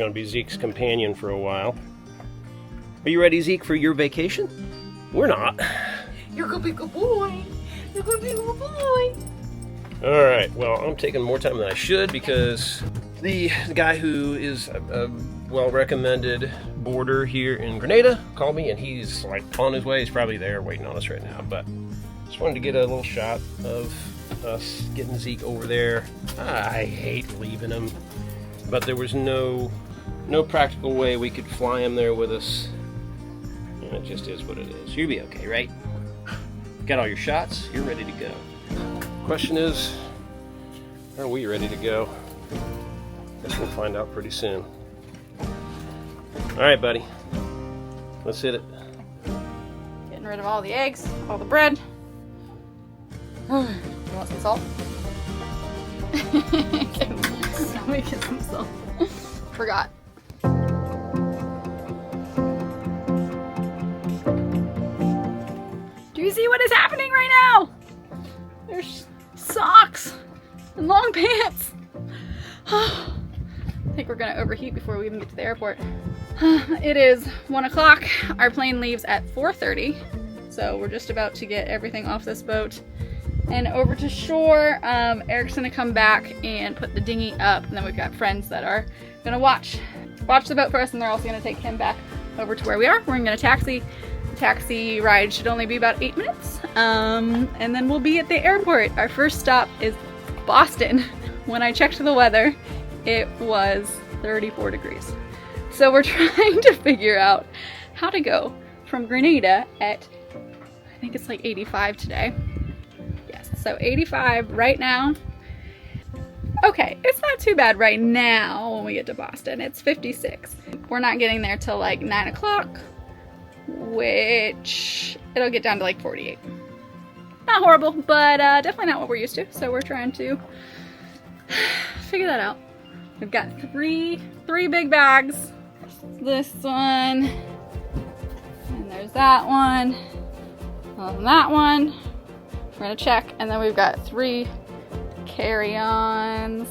to be Zeke's companion for a while. Are you ready, Zeke, for your vacation? We're not. You're gonna be a good boy. You're gonna be a good boy. Alright, well, I'm taking more time than I should because the guy who is a well-recommended boarder here in Grenada called me, and he's like on his way. He's probably there waiting on us right now, but just wanted to get a little shot of us getting Zeke over there. I hate leaving him, but there was no practical way we could fly him there with us. And it just is what it is. You'll be okay, right? Got all your shots? You're ready to go. Question is, are we ready to go? Guess we'll find out pretty soon. Alright, buddy. Let's hit it. Getting rid of all the eggs, all the bread. You want some salt? Okay, let me get some salt. Forgot. Do you see what is happening right now? There's socks and long pants. I think we're gonna overheat before we even get to the airport. It is 1 o'clock. Our plane leaves at 4:30, so we're just about to get everything off this boat and over to shore. Eric's gonna come back and put the dinghy up, and then we've got friends that are gonna watch the boat for us, and they're also gonna take him back over to where we are. We're gonna taxi. The taxi ride should only be about 8 minutes, and then we'll be at the airport. Our first stop is Boston. When I checked the weather, it was 34 degrees. So we're trying to figure out how to go from Grenada at, I think it's like 85 today. Yes, so 85 right now. Okay, it's not too bad right now when we get to Boston. It's 56. We're not getting there till like 9 o'clock, which it'll get down to like 48. Not horrible, but definitely not what we're used to. So we're trying to figure that out. We've got three big bags. This one, and there's that one, and that one. We're gonna check, and then we've got 3 carry-ons,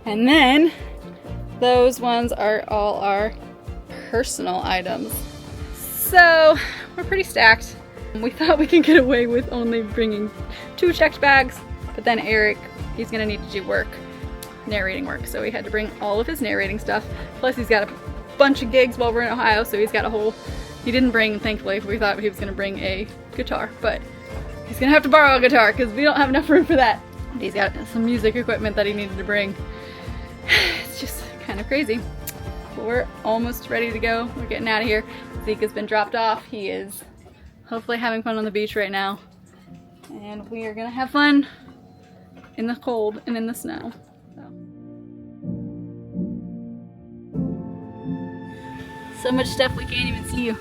and then those ones are all our personal items. So we're pretty stacked. We thought we could get away with only bringing 2 checked bags, but then Eric, he's gonna need to do work, narrating work, so we had to bring all of his narrating stuff. Plus he's got a bunch of gigs while we're in Ohio, so he's got a whole, he didn't bring, thankfully, we thought he was gonna bring a guitar, but he's gonna have to borrow a guitar because we don't have enough room for that. He's got some music equipment that he needed to bring. It's just kind of crazy. But we're almost ready to go. We're getting out of here. Zeke has been dropped off. He is hopefully having fun on the beach right now. And we are gonna have fun in the cold and in the snow. So much stuff we can't even see you.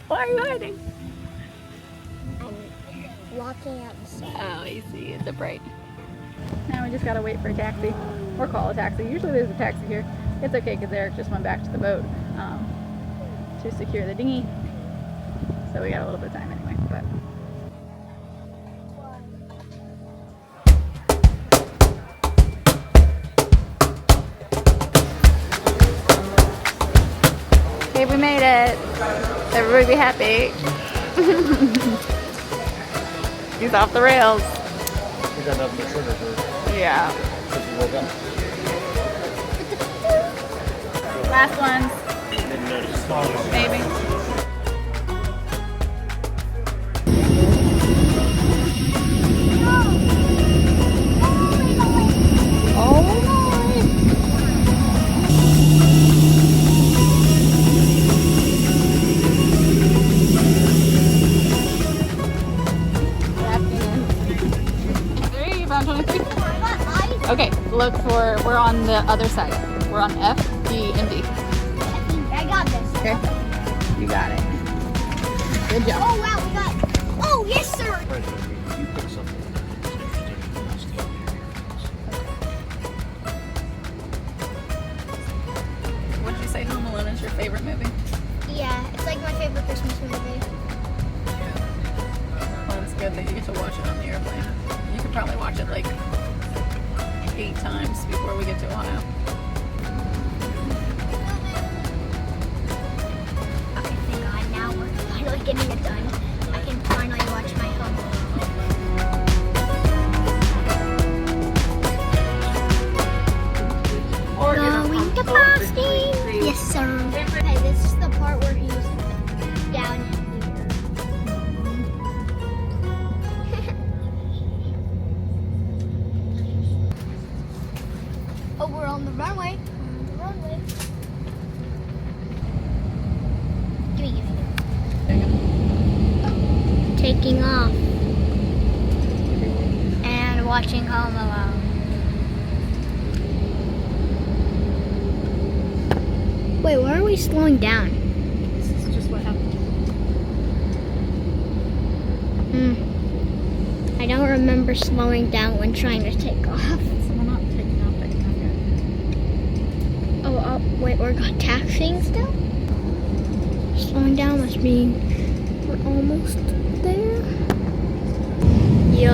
Why are you hiding? I'm walking outside. Oh, I see. It's so bright. Now we just gotta wait for a taxi. Or call a taxi. Usually there's a taxi here. It's okay because Eric just went back to the boat to secure the dinghy. So we got a little bit of time anyway. But okay, we made it. Everybody be happy. He's off the rails. We got nothing but sugar for Yeah. since we woke up. Last ones, Didn't notice. Small one. maybe. Oh my. Okay, look for, we're on the other side. We're on F, D, and D. I got this. Okay, you got it. Good job. Oh wow, we got. Oh yes, sir. You put something. Would you say Home Alone is your favorite movie? Yeah, it's like my favorite Christmas movie. Well, it's good that you get to watch it on the airplane. You could probably watch it like 8 times before we get to Ohio. Okay, thank God. Now we're finally getting it done. I can finally watch my home. Going to Boston. Yes, sir. Okay, this is the part where he's down here. Oh, we're on the runway. On the runway. Give me. Taking off. And watching Home Alone. Wait, why are we slowing down? This is just what happened. I don't remember slowing down when trying to take off. So we're not taking off yet. Oh, wait, we're taxiing still? Slowing down must mean we're almost there. Yo.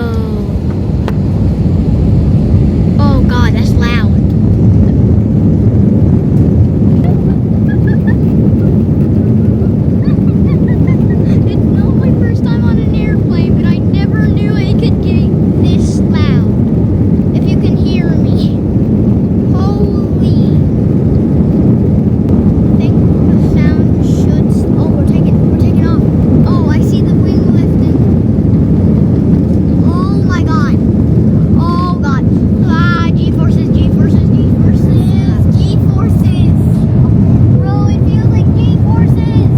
Oh God, that's loud. It's not my first time on an airplane, but I never knew it could get this loud. If you can hear me. Holy. I think the sound should. Oh, we're taking off. Oh, I see the wing lifting. Oh my God. Oh God. Ah, G-forces. Bro, it feels like G-forces.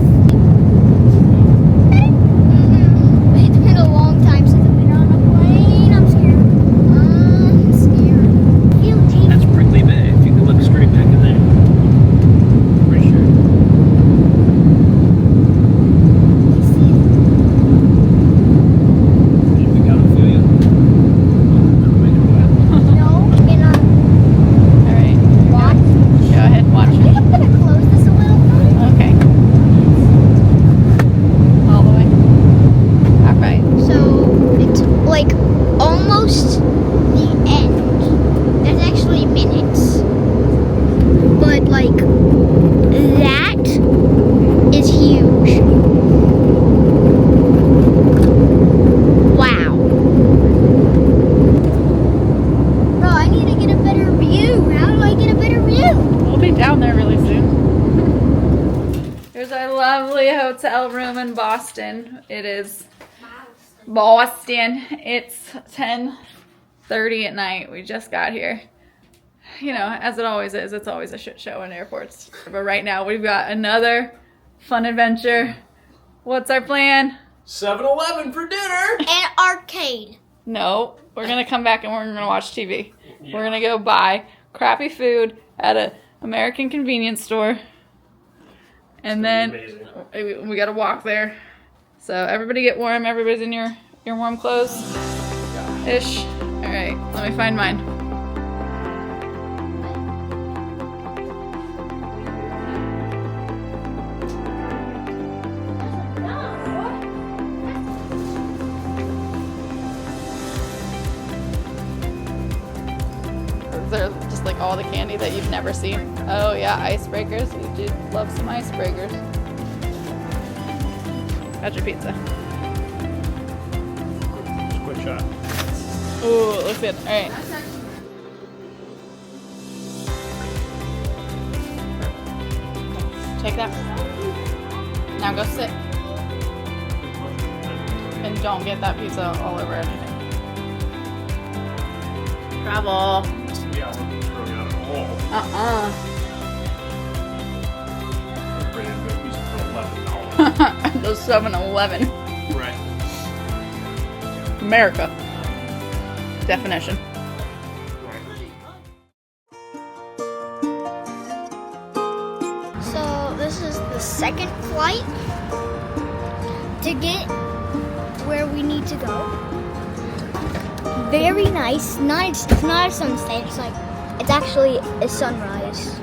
It's been a long time since I've been on a plane. I'm scared. Feel G. That's Prickly Bay. If you can look straight back in there. Pretty sure. Did we gotta feel you? Never make it wet. No, and Alright. watch. Go ahead, watch I think it. I'm gonna close this a little bit. Okay. All the way. Alright. So it's like almost the end. There's actually minutes. But like that is huge. Wow. Bro, I need to get a better view. How do I get a better view? We'll be down there really soon. Here's our lovely hotel room in Boston. It is Boston. It's 10:30 at night. We just got here. You know, as it always is, it's always a shit show in airports. But right now we've got another fun adventure. What's our plan? 7-Eleven for dinner! An arcade. No, we're gonna come back and we're gonna watch TV. We're gonna go buy crappy food at an American convenience store. And then Amazing. we gotta walk there. So everybody get warm. Everybody's in your warm clothes ish. All right, let me find mine. They're just like all the candy that you've never seen. Oh yeah, icebreakers. We do love some icebreakers. Got your pizza. Quick shot. Ooh, it looks good. All right. Take that. Now go sit. And don't get that pizza all over anything. Travel. Yeah, throw you out of the wall. Ready to go use it for $11. Those 7-Eleven. Right. America. Definition. So this is the second flight to get where we need to go. Very nice. It's not a sunset. It's actually a sunrise.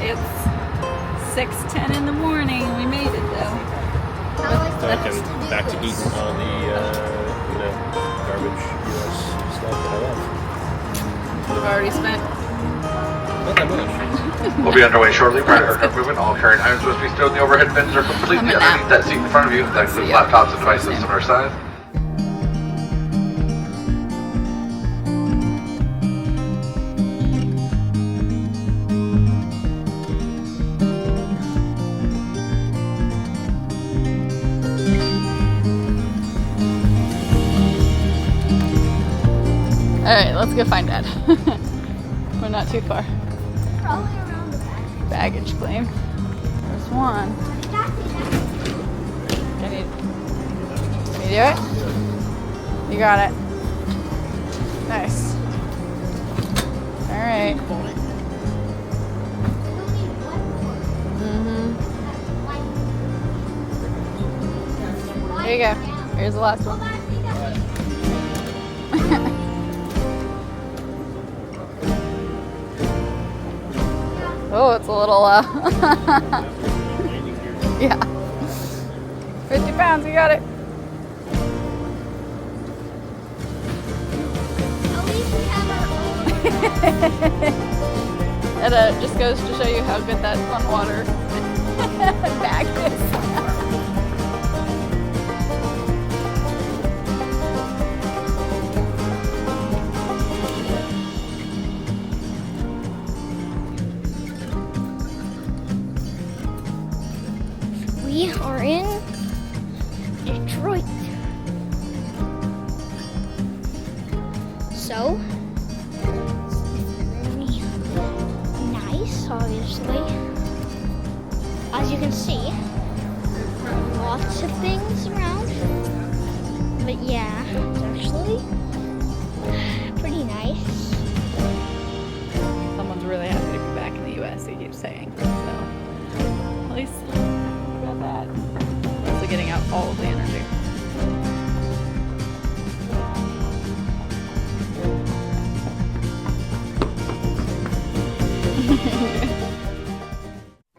It's 6:10 in the morning. We made it though. How am I supposed Back to do to this? eating all the, garbage US stuff that I love. We've already spent. Not that much. We'll be underway shortly. Prior to aircraft movement, all carrying items must be stowed in the overhead bins or completely I'm in underneath that seat in front of you. That includes laptops and devices of our size. Alright, let's go find Dad. We're not too far. Probably around the back. Baggage claim. There's one. Can you do it? You got it. Nice. Alright. There you go. Here's the last one. Oh, it's a little, yeah. 50 pounds, you got it. At least we have our own. It just goes to show you how good that fun water bag is. We are in Detroit. So, really nice, obviously. As you can see, lots of things around. But yeah, it's actually pretty nice. Someone's really happy to be back in the US, he keeps saying. So, at least about that. Also getting out all of the energy.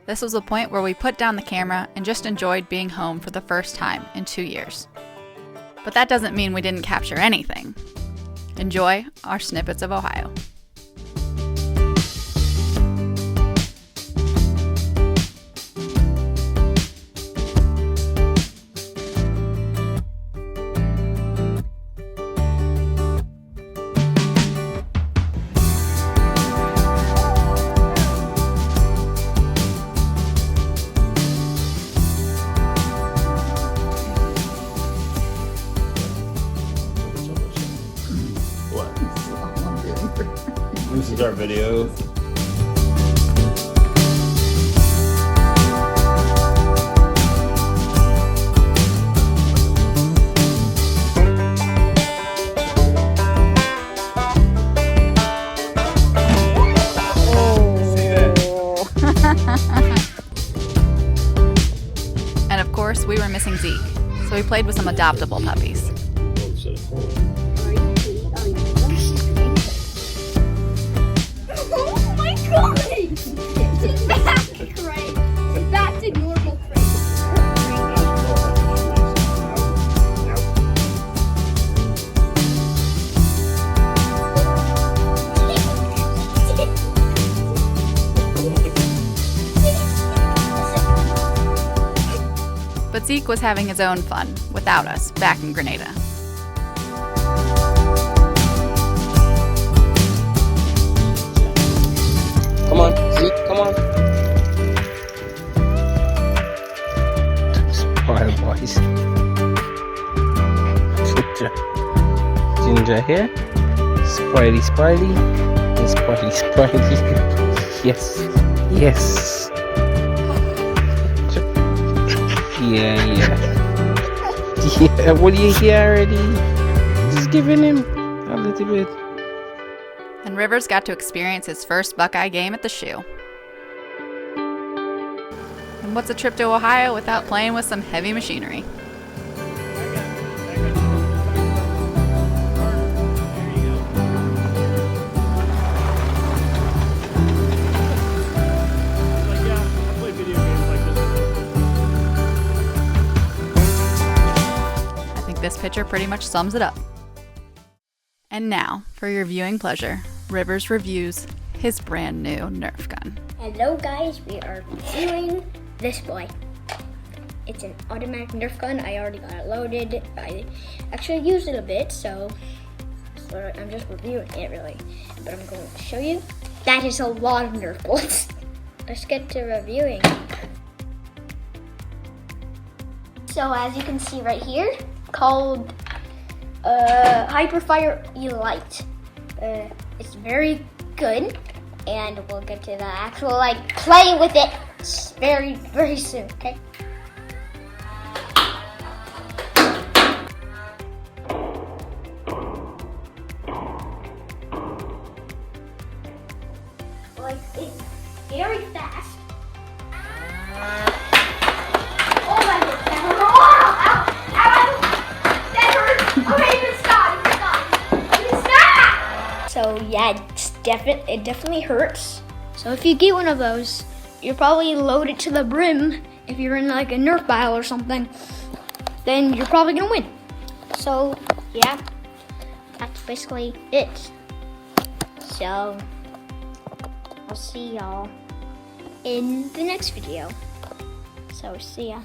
This was the point where we put down the camera and just enjoyed being home for the first time in 2 years. But that doesn't mean we didn't capture anything. Enjoy our snippets of Ohio. What? This is our video. And of course, we were missing Zeke, so we played with some adoptable puppies. Oh my god! It's back crate. It's back to normal crate. But Zeke was having his own fun without us back in Grenada. Come on, Zeke, come on. Smile, boys. Ginger here. Spidey, Spidey. And Spidey, Spidey. Yes, yes. Yeah. Yeah, what do you hear already? Just giving him a little bit. And Rivers got to experience his first Buckeye game at the shoe. And what's a trip to Ohio without playing with some heavy machinery? I think this picture pretty much sums it up. And now, for your viewing pleasure, Rivers reviews his brand new Nerf gun. Hello guys, we are reviewing this boy. It's an automatic Nerf gun. I already got it loaded. I actually used it a bit, so I'm just reviewing it really. But I'm going to show you. That is a lot of Nerf bullets. Let's get to reviewing. So as you can see right here, called Hyperfire Elite. It's very good, and we'll get to the actual playing with it very, very soon, okay? It's very fast. Oh my goodness. Ow! That hurt. Okay, you stop. So yeah, it definitely hurts. So if you get one of those, you're probably loaded to the brim. If you're in a Nerf battle or something, then you're probably gonna win. So yeah, that's basically it. So I'll see y'all in the next video. So see ya.